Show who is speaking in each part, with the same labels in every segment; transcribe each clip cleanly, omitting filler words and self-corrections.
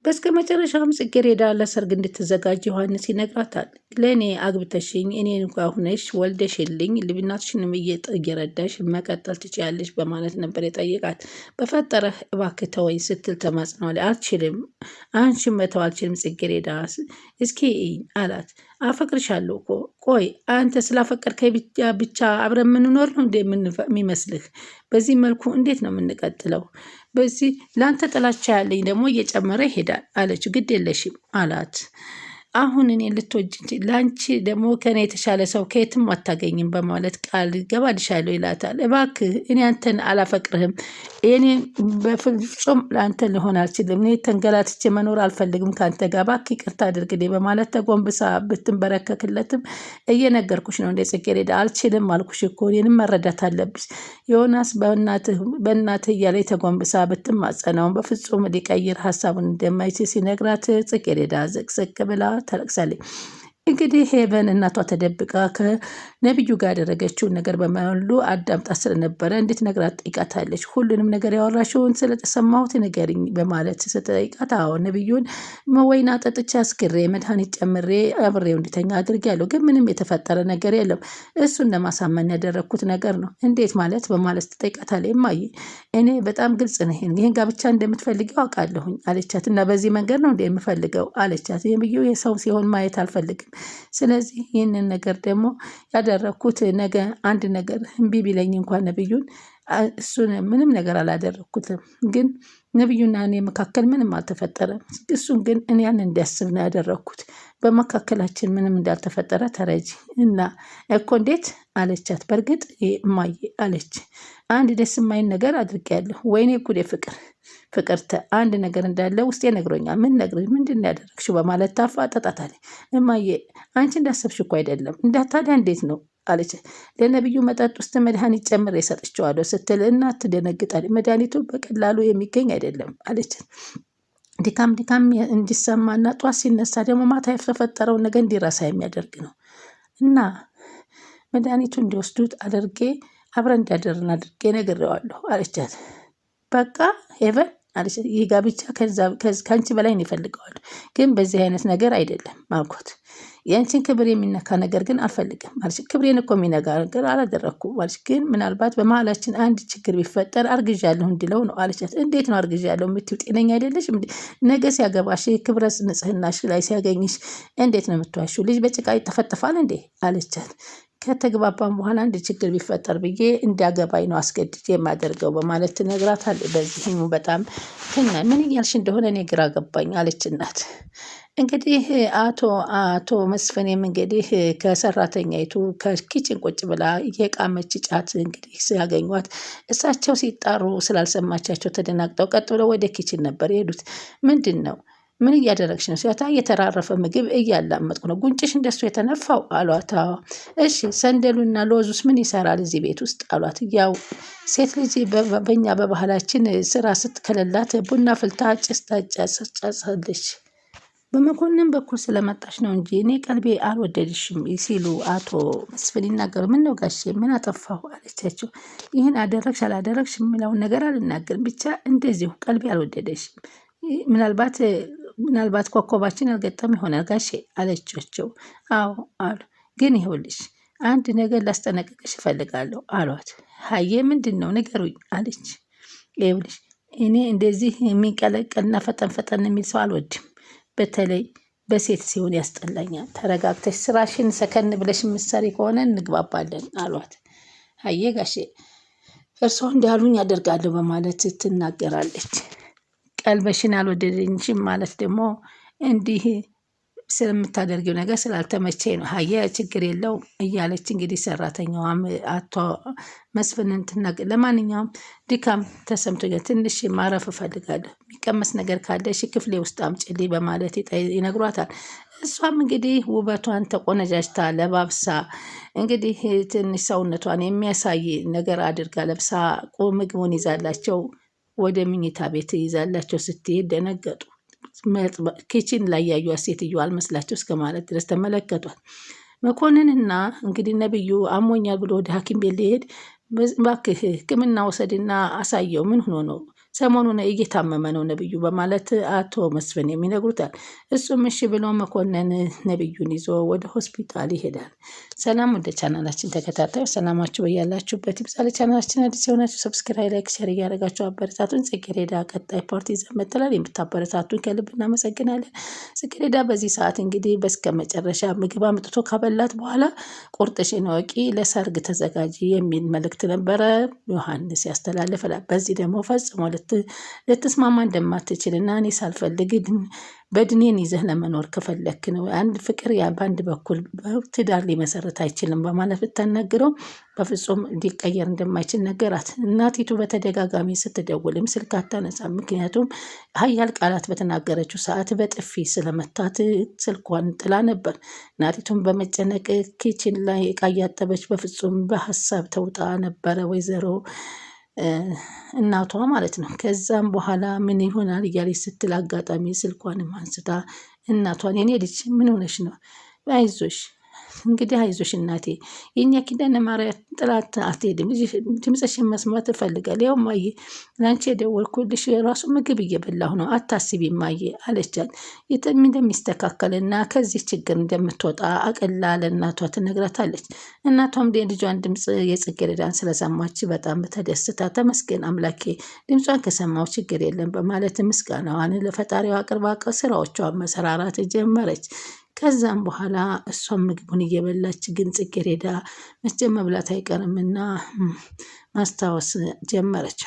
Speaker 1: በስተመጨረሻም ጽጌረዳ ለሰርግ እንድትዘጋጅ ዮሐንስ ይነግራታል። ለእኔ አግብተሽኝ እኔን እንኳ ሁነሽ ወልደሽልኝ ልብናትሽንም እየረዳሽ መቀጠል ትችያለሽ በማለት ነበር የጠየቃት። በፈጠረህ እባክህ ተወኝ ስትል ተማጽነዋል። አልችልም፣ አንቺን መተው አልችልም ጽጌረዳ እስኪ አላት። አፈቅርሻለሁ እኮ። ቆይ አንተ ስላፈቀርከኝ ብቻ አብረን የምንኖር ነው እንደ የሚመስልህ? በዚህ መልኩ እንዴት ነው የምንቀጥለው? በዚህ ለአንተ ጥላቻ ያለኝ ደግሞ እየጨመረ ይሄዳል አለችው። ግድ የለሽም አላት። አሁን እኔ ልትወጂ ለአንቺ ደግሞ ከኔ የተሻለ ሰው ከየትም አታገኝም በማለት ቃል ገባልሻለሁ ይላታል። እባክህ እኔ አንተን አላፈቅርህም፣ እኔ በፍጹም ለአንተ ሊሆን አልችልም፣ እኔ ተንገላትቼ መኖር አልፈልግም ከአንተ ጋር እባክህ ይቅርታ አድርግልኝ በማለት ተጎንብሳ ብትንበረከክለትም እየነገርኩሽ ነው እንደ ጽጌረዳ አልችልም አልኩሽ እኮ እኔንም መረዳት አለብሽ። ዮናስ በእናትህ እያለ ተጎንብሳ ብትማጸነውን በፍጹም ሊቀይር ሀሳቡን እንደማይችል ሲነግራት ጽጌረዳ ዝቅዝቅ ብላ ታለቅሳለች። እንግዲህ ሄቨን እናቷ ተደብቃ ከነቢዩ ጋር ያደረገችውን ነገር በሙሉ አዳምጣ ስለነበረ እንድትነግራት ጠይቃታለች። ሁሉንም ነገር ያወራሽውን ስለተሰማሁት ንገሪኝ በማለት ስትጠይቃት፣ አዎ ነቢዩን ወይን አጠጥቼ አስክሬ መድኃኒት ጨምሬ አብሬው እንዲተኛ አድርጌያለሁ፣ ግን ምንም የተፈጠረ ነገር የለም። እሱን ለማሳመን ያደረግኩት ነገር ነው። እንዴት ማለት በማለት ትጠይቃታለች። እማዬ እኔ በጣም ግልጽ ነኝ፣ ይህን ጋብቻ እንደምትፈልገው አውቃለሁኝ አለቻት። እና በዚህ መንገድ ነው እንደ የምፈልገው አለቻት። ነቢዩ የሰው ሲሆን ማየት አልፈልግም። ስለዚህ ይህንን ነገር ደግሞ ያደረግኩት ነገ አንድ ነገር እምቢ ቢለኝ እንኳን ነቢዩን እሱን ምንም ነገር አላደረግኩትም፣ ግን ነቢዩና እኔ መካከል ምንም አልተፈጠረም። እሱን ግን እኔ ያን እንዲያስብ ነው ያደረግኩት። በመካከላችን ምንም እንዳልተፈጠረ ተረጂ እና እኮ እንዴት አለቻት። በእርግጥ እማዬ አለች፣ አንድ ደስ የማይል ነገር አድርጌያለሁ። ወይኔ ጉዴ ፍቅርተ አንድ ነገር እንዳለ ውስጤ ነግሮኛል። ምን ነግሮኝ ምንድን ያደረግሽው በማለት ታፋጠጣታለች። እማዬ አንቺ እንዳሰብሽ እኮ አይደለም። ታዲያ እንዴት ነው አለች። ለነቢዩ መጠጥ ውስጥ መድኃኒት ጨምሬ ሰጥቼዋለሁ ስትል እናት ትደነግጣለች። መድኃኒቱ በቀላሉ የሚገኝ አይደለም አለች። ድካም እንዲሰማና ጧት ሲነሳ ደግሞ ማታ የተፈጠረውን ነገር እንዲረሳ የሚያደርግ ነው እና መድኃኒቱ እንዲወስዱት አድርጌ አብረን እንዲያደርን አድርጌ ነግሬዋለሁ አለቻት። በቃ ሄቨን አለች፣ ይህ ጋብቻ ከአንቺ በላይ ነው ይፈልገዋል፣ ግን በዚህ አይነት ነገር አይደለም አልኳት። የአንቺን ክብር የሚነካ ነገር ግን አልፈልግም አለች። ክብሬን እኮ የሚነካ ነገር አላደረግኩም አለች። ግን ምናልባት በመሀላችን አንድ ችግር ቢፈጠር አርግዣለሁ እንዲለው ነው አለቻት። እንዴት ነው አርግዣለሁ የምትይው? ጤነኛ አይደለሽም? ነገ ሲያገባሽ ክብረ ንጽህናሽ ላይ ሲያገኝሽ እንዴት ነው የምትዋሺው? ልጅ በጭቃ ይጠፈጠፋል እንዴ አለቻት። ከተግባባን በኋላ አንድ ችግር ቢፈጠር ብዬ እንዲያገባኝ ነው አስገድጄ የማደርገው በማለት ትነግራታለች። በዚህም በጣም ምን እያልሽ እንደሆነ እኔ ግራ ገባኝ አለች እናት። እንግዲህ አቶ መስፍኔም እንግዲህ ከሰራተኛይቱ ከኪችን ቁጭ ብላ የቃመች ጫት እንግዲህ ሲያገኟት እሳቸው ሲጣሩ ስላልሰማቻቸው ተደናግጠው ቀጥ ብለው ወደ ኪችን ነበር የሄዱት። ምንድን ነው ምን እያደረግሽ ነው ሲያታ የተራረፈ ምግብ እያላመጥኩ ነው። ጉንጭሽ እንደሱ የተነፋው አሏት። እሺ ሰንደሉና ሎዙስ ምን ይሰራል እዚህ ቤት ውስጥ አሏት። ያው ሴት ልጅ በኛ በባህላችን ስራ ስትከለላት ቡና ፍልታ ጭስ ታጨሳለች። በመኮንን በኩል ስለመጣች ነው እንጂ እኔ ቀልቤ አልወደድሽም ሲሉ አቶ መስፍን ይናገሩ። ምን ነው ጋሼ ምን አጠፋሁ አለቻቸው። ይህን አደረግሽ አላደረግሽ የሚለውን ነገር አልናገርም፣ ብቻ እንደዚሁ ቀልቤ አልወደደሽም። ምናልባት ኮከባችን አልገጠም ይሆናል ጋሼ አለቻቸው። አዎ አሉ። ግን ይኸውልሽ አንድ ነገር ላስጠነቅቅሽ እፈልጋለሁ አሏት። ሀዬ ምንድን ነው ንገሩኝ አለች። ይኸውልሽ እኔ እንደዚህ የሚንቀለቀልና ፈጠን የሚል ሰው አልወድም፣ በተለይ በሴት ሲሆን ያስጠላኛል። ተረጋግተሽ ስራሽን ሰከን ብለሽ ምሳሌ ከሆነ እንግባባለን አሏት። ሀዬ ጋሼ እርስዎ እንዳሉኝ ያደርጋለሁ በማለት ትናገራለች። ቀልበሽን አልወደደኝም ማለት ደግሞ እንዲህ ስለምታደርጊው ነገር ስላልተመቸኝ ነው። ሀየ ችግር የለው እያለች እንግዲህ ሰራተኛዋም አቶ መስፍንን ትናገር። ለማንኛውም ድካም ተሰምቶኛል፣ ትንሽ ማረፍ እፈልጋለሁ፣ የሚቀመስ ነገር ካለ እሺ ክፍሌ ውስጥ አምጪልኝ በማለት ይነግሯታል። እሷም እንግዲህ ውበቷን ተቆነጃጅታ ለባብሳ እንግዲህ ትንሽ ሰውነቷን የሚያሳይ ነገር አድርጋ ለብሳ ምግቡን ይዛላቸው ወደ ምኝታ ቤት ይዛላቸው ስትሄድ ደነገጡ። ኪችን ላይ ያዩት ሴትዮ አልመስላቸው እስከ ማለት ድረስ ተመለከቷት። መኮንንና እንግዲህ ነብዩ አሞኛል ብሎ ወደ ሐኪም ቤት ሊሄድ እባክህ ሕክምና ወሰድና አሳየው ምን ሆኖ ነው ሰሞኑን እየታመመ ነው ነብዩ በማለት አቶ መስፍን የሚነግሩታል። እሱም እሺ ብሎ መኮንን ነብዩን ይዞ ወደ ሆስፒታል ይሄዳል። ሰላም ወደ ቻናላችን ተከታታዮች ሰላማችሁ በያላችሁበት ይብዛል። ቻናላችን አዲስ የሆናችሁ ሰብስክራይብ፣ ላይክ፣ ሸር እያደረጋችሁ አበረታቱን። ጽጌረዳ ቀጣይ ፓርቲ ይዘን መጥተናል። የምታበረታቱን ከልብ እናመሰግናለን። ጽጌረዳ በዚህ ሰዓት እንግዲህ በስከ መጨረሻ ምግብ አምጥቶ ካበላት በኋላ ቁርጥሽን ወቂ ለሰርግ ተዘጋጂ የሚል መልእክት ነበረ ዮሐንስ ያስተላልፈላል። በዚህ ደግሞ ፈጽሞ ልትስማማ እንደማትችልና እኔ ሳልፈልግ በድኔን ይዘህ ለመኖር ከፈለክ ነው አንድ ፍቅር በአንድ በኩል ትዳር ሊመሰረት አይችልም በማለት ብታናግረው በፍጹም ሊቀየር እንደማይችል ነገራት። እናቲቱ በተደጋጋሚ ስትደውልም ስልክ አታነሳም። ምክንያቱም ሀያል ቃላት በተናገረችው ሰዓት በጥፊ ስለመታት ስልኳን ጥላ ነበር። እናቲቱም በመጨነቅ ኪችን ላይ እቃ እያጠበች በፍጹም በሀሳብ ተውጣ ነበረ ወይዘሮ እናቷ ማለት ነው። ከዛም በኋላ ምን ይሆናል እያለች ስትል አጋጣሚ ስልኳንም አንስታ እናቷን የኔ ልጅ ምን ሆነሽ ነው? አይዞሽ እንግዲህ አይዞሽ እናቴ፣ የኛ ኪዳነ ማርያም ጥላት አትሄድም። ድምፅሽን መስማት እፈልጋለሁ። ያው ማየ ለአንቺ የደወልኩልሽ ራሱ ምግብ እየበላሁ ነው፣ አታስቢ ማየ አለቻት። እንደሚስተካከልና ከዚህ ችግር እንደምትወጣ አቅላ ለእናቷ ትነግራታለች። እናቷም የልጇን ድምፅ የጽጌረዳን ስለሰማች በጣም ተደስታ ተመስገን አምላኬ ድምጿን ከሰማው ችግር የለም በማለት ምስጋናዋን ለፈጣሪዋ አቅርባ ስራዎቿን መሰራራት ጀመረች። ከዛም በኋላ እሷም ምግቡን እየበላች ግን ጽጌረዳ መቼም መብላት አይቀርምና ማስታወስ ጀመረች።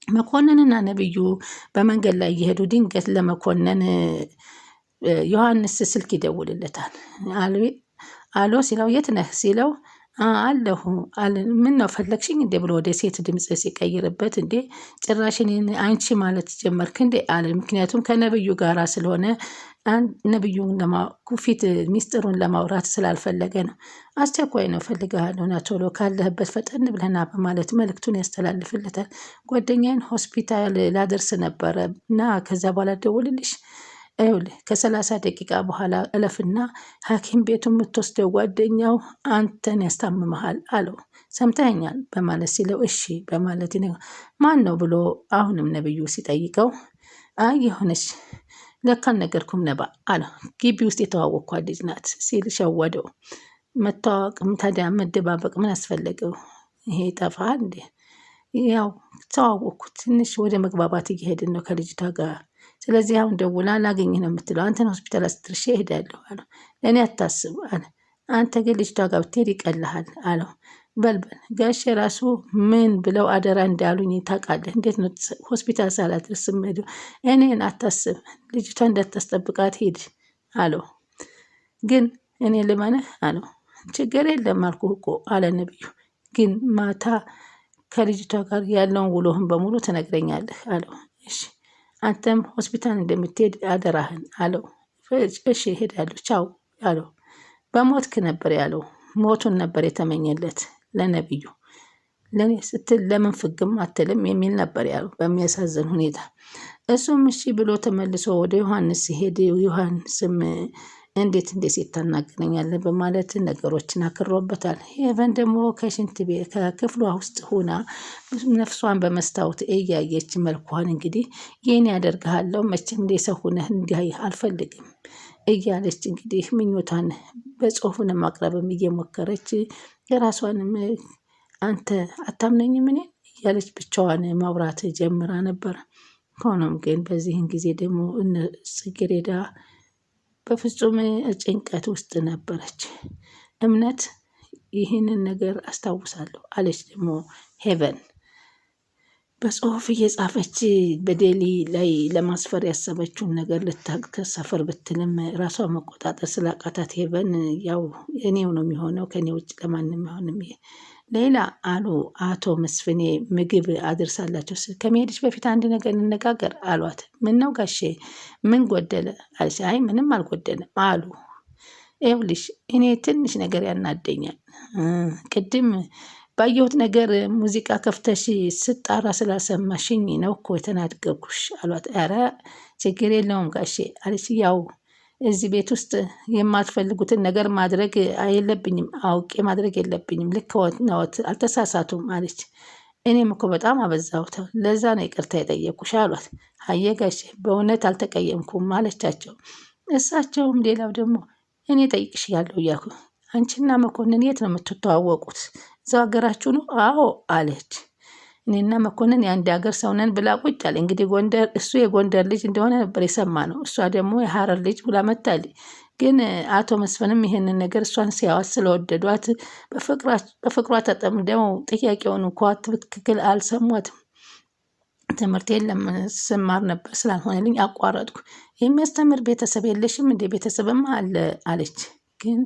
Speaker 1: መኮንንና ነብዩ በመንገድ ላይ እየሄዱ ድንገት ለመኮንን ዮሐንስ ስልክ ይደውልለታል። አሎ ሲለው የት ነህ ሲለው አለሁ ምን ነው ፈለግሽኝ እንዴ ብሎ ወደ ሴት ድምፅ ሲቀይርበት እንዴ ጭራሽን አንቺ ማለት ጀመርክ እንዴ አለ። ምክንያቱም ከነብዩ ጋራ ስለሆነ ነብዩን ፊት ሚስጥሩን ለማውራት ስላልፈለገ ነው። አስቸኳይ ነው ፈልግሃለሁ ና ቶሎ ካለህበት ፈጠን ብለና በማለት መልእክቱን ያስተላልፍለታል። ጓደኛዬን ሆስፒታል ላደርስ ነበረ እና ከዛ በኋላ ደውልልሽ ይኸውልህ ከ30 ደቂቃ በኋላ እለፍና ሐኪም ቤቱ የምትወስደው ጓደኛው አንተን ያስታምመሃል አለው። ሰምተኸኛል በማለት ሲለው እሺ በማለት ማን ነው ብሎ አሁንም ነብዩ ሲጠይቀው አይ የሆነች ለካ አልነገርኩም ነባ አለው። ግቢ ውስጥ የተዋወቅኳት ልጅ ናት ሲል ሸወደው። መታወቅም ታዲያ መደባበቅ ምን አስፈለገው? ይሄ ጠፋል እንዴ? ያው ተዋወቅኩት ትንሽ ወደ መግባባት እየሄድን ነው ከልጅቷ ጋር። ስለዚህ አሁን ደውላ ላገኝህ ነው የምትለው። አንተን ሆስፒታል አስደርሼ እሄዳለሁ አለው። ለእኔ አታስብ አለ። አንተ ግን ልጅቷ ጋር ብትሄድ ይቀልሃል አለው። በልበል ጋሼ ራሱ ምን ብለው አደራ እንዳሉኝ ታውቃለህ። እንዴት ነው ሆስፒታል ሳላደርስ የምሄደው? እኔን አታስብ ልጅቷ እንዳታስጠብቃት ሂድ አለው። ግን እኔ ልመንህ አለው። ችግር የለም አልኩህ እኮ አለ ነብዩ። ግን ማታ ከልጅቷ ጋር ያለውን ውሎህን በሙሉ ትነግረኛለህ አለው። እሺ አንተም ሆስፒታል እንደምትሄድ አደራህን አለው። እሺ እሄዳለሁ ቻው አለው። በሞትክ ነበር ያለው። ሞቱን ነበር የተመኘለት ለነብዩ። ለኔ ስትል ለምን ፍግም አትልም የሚል ነበር ያለው በሚያሳዝን ሁኔታ። እሱም እሺ ብሎ ተመልሶ ወደ ዮሐንስ ሲሄድ ዮሐንስም እንዴት ሴት ታናግረኛለህ በማለት ነገሮችን አክሮበታል። ሄቨን ደግሞ ከሽንት ቤት ከክፍሏ ውስጥ ሆና ነፍሷን በመስታወት እያየች መልኳን እንግዲህ ይህን ያደርግሃለሁ መቼም እንደ ሰው ሆነህ እንዲህ አልፈልግም እያለች እንግዲህ ምኞቷን በጽሁፍን ማቅረብም እየሞከረች የራሷንም አንተ አታምነኝም እኔ እያለች ብቻዋን ማውራት ጀምራ ነበር። ሆኖም ግን በዚህን ጊዜ ደግሞ ጽጌረዳ በፍጹም ጭንቀት ውስጥ ነበረች። እምነት ይህንን ነገር አስታውሳለሁ አለች ደግሞ ሄቨን በጽሁፍ እየጻፈች በዴሊ ላይ ለማስፈር ያሰበችውን ነገር ልታሰፈር ብትልም ራሷ መቆጣጠር ስላቃታት ሄቨን ያው እኔው ነው የሚሆነው ከኔ ውጭ ለማንም አይሆንም ሌላ አሉ አቶ መስፍኔ ምግብ አድርሳላቸው ከመሄድሽ በፊት አንድ ነገር እንነጋገር አሏት። ምን ነው ጋሼ ምን ጎደለ አለች። አይ ምንም አልጎደለም አሉ። ይኸውልሽ እኔ ትንሽ ነገር ያናደኛል። ቅድም ባየሁት ነገር ሙዚቃ ከፍተሽ ስጣራ ስላሰማሽኝ ነው እኮ የተናደድኩሽ አሏት። ኧረ ችግር የለውም ጋሼ አለች። ያው እዚህ ቤት ውስጥ የማትፈልጉትን ነገር ማድረግ የለብኝም አውቄ ማድረግ የለብኝም ልክ ነዎት አልተሳሳቱም አለች። እኔም እኮ በጣም አበዛሁት፣ ለዛ ነው ይቅርታ የጠየኩሽ አሏት። አየ ጋሼ በእውነት አልተቀየምኩም አለቻቸው። እሳቸውም ሌላው ደግሞ እኔ ጠይቅሻለሁ እያልኩ አንቺና መኮንን የት ነው የምትተዋወቁት? እዛው ሀገራችሁ ነው? አዎ አለች። እኔና መኮንን የአንድ ሀገር ሰው ነን ብላ ቁጭ አለ። እንግዲህ ጎንደር እሱ የጎንደር ልጅ እንደሆነ ነበር የሰማነው፣ እሷ ደግሞ የሀረር ልጅ ብላ መታለች። ግን አቶ መስፍንም ይሄንን ነገር እሷን ሲያዋት ስለወደዷት በፍቅሯ ተጠምደው ጥያቄውን እንኳ ትክክል አልሰሟትም። ትምህርቴን ስማር ነበር ስላልሆነልኝ አቋረጥኩ። የሚያስተምር ቤተሰብ የለሽም እንዴ? ቤተሰብማ አለ አለች። ግን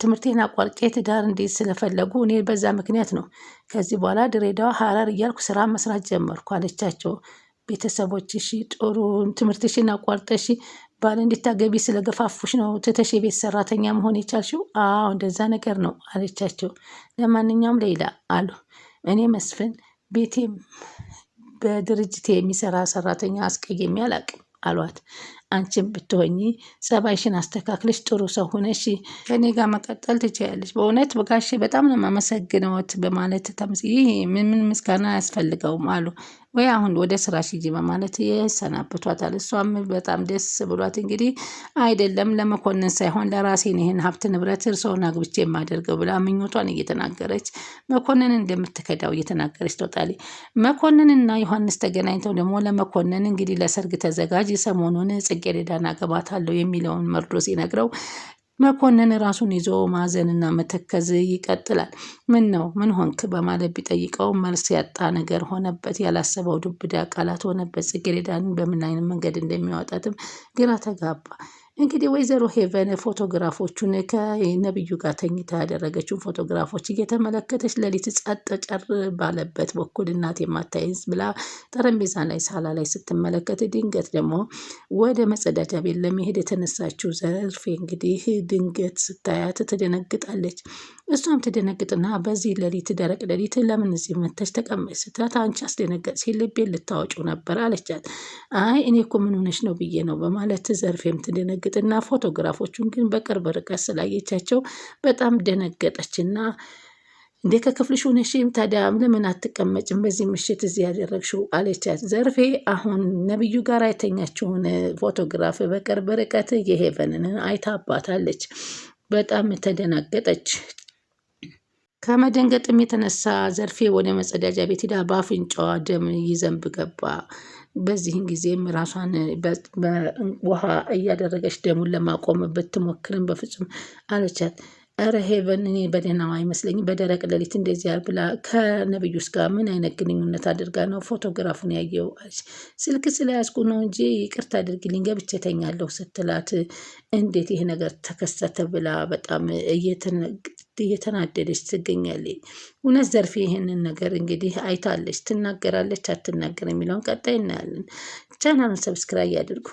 Speaker 1: ትምህርቴን አቋርጬ ትዳር እንዴት ስለፈለጉ እኔ በዛ ምክንያት ነው። ከዚህ በኋላ ድሬዳዋ፣ ሀረር እያልኩ ስራ መስራት ጀመርኩ አለቻቸው። ቤተሰቦችሽ ጥሩ ትምህርትሽን አቋርጠሽ ባል እንድታገቢ ስለገፋፉሽ ነው ትተሽ የቤት ሰራተኛ መሆን የቻልሽው? አዎ እንደዛ ነገር ነው አለቻቸው። ለማንኛውም ሌላ አሉ፣ እኔ መስፍን ቤቴም በድርጅቴ የሚሰራ ሰራተኛ አስቀይሜ አላቅም አሏት። አንቺም ብትሆኚ ጸባይሽን አስተካክለሽ ጥሩ ሰው ሆነሽ ከኔ ጋር መቀጠል ትችያለሽ። በእውነት በጋሼ በጣም ነው የማመሰግነዎት በማለት ይህ ምን ምስጋና አያስፈልገውም አሉ። ወይ አሁን ወደ ስራሽ ሂጂ በማለት ያሰናብቷታል። እሷም በጣም ደስ ብሏት እንግዲህ አይደለም ለመኮንን ሳይሆን ለራሴን ይህን ሀብት ንብረት እርስዎን አግብቼ የማደርገው ብላ ምኞቷን እየተናገረች መኮንን እንደምትከዳው እየተናገረች ትወጣለች። መኮንንና ዮሐንስ ተገናኝተው ደግሞ ለመኮንን እንግዲህ ለሰርግ ተዘጋጅ፣ ሰሞኑን ጽጌረዳን አገባታለሁ የሚለውን መርዶ ሲነግረው መኮንን ራሱን ይዞ ማዘንና መተከዝ ይቀጥላል። ምን ነው ምን ሆንክ በማለት ቢጠይቀው መልስ ያጣ ነገር ሆነበት። ያላሰበው ዱብዳ ቃላት ሆነበት። ጽጌረዳን በምን አይነት መንገድ እንደሚያወጣትም ግራ ተጋባ። እንግዲህ ወይዘሮ ሄቨን ፎቶግራፎቹን ከነብዩ ጋር ተኝታ ያደረገችውን ፎቶግራፎች እየተመለከተች ሌሊት ጸጥ ጨር ባለበት በኩል እናቴ ማታይዝ ብላ ጠረጴዛ ላይ ሳላ ላይ ስትመለከት ድንገት ደግሞ ወደ መጸዳጃ ቤት ለመሄድ የተነሳችው ዘርፌ እንግዲህ ድንገት ስታያት ትደነግጣለች። እሷም ትደነግጥና በዚህ ሌሊት ደረቅ ሌሊት ለምን እዚህ መተሽ ተቀመጭ ስትላት አንቺ አስደነገጥሽ፣ ልቤን ልታወጪው ነበር አለቻት። አይ እኔ እኮ ምን ሆነሽ ነው ብዬ ነው በማለት ዘርፌም ትደነግጥና ፎቶግራፎቹን ግን በቅርብ ርቀት ስላየቻቸው በጣም ደነገጠችና እንዴ ከክፍልሽ ሆነሽ ታዲያ ለምን አትቀመጭም በዚህ ምሽት እዚህ ያደረግሽው አለቻት። ዘርፌ አሁን ነብዩ ጋር የተኛችውን ፎቶግራፍ በቅርብ ርቀት የሄቨንን አይታባታለች። በጣም ተደናገጠች። ከመደንገጥም የተነሳ ዘርፌ ወደ መጸዳጃ ቤት ሄዳ በአፍንጫዋ ደም ይዘንብ ገባ። በዚህን ጊዜም ራሷን በውሃ እያደረገች ደሙን ለማቆም ብትሞክርም በፍጹም አለቻት። እረ ሄቨን እኔ በደህናው አይመስለኝም በደረቅ ሌሊት እንደዚህ ብላ ከነብዩስ ጋር ምን አይነት ግንኙነት አድርጋ ነው ፎቶግራፉን ያየው? ስልክ ስለያዝኩ ነው እንጂ ይቅርታ አድርጊልኝ ገብቼ ተኛለሁ ስትላት እንዴት ይሄ ነገር ተከሰተ ብላ በጣም እየተናደደች ትገኛለች። እውነት ዘርፌ ይህንን ነገር እንግዲህ አይታለች፣ ትናገራለች አትናገር የሚለውን ቀጣይ እናያለን። ቻናሉን ሰብስክራይብ ያድርጉ።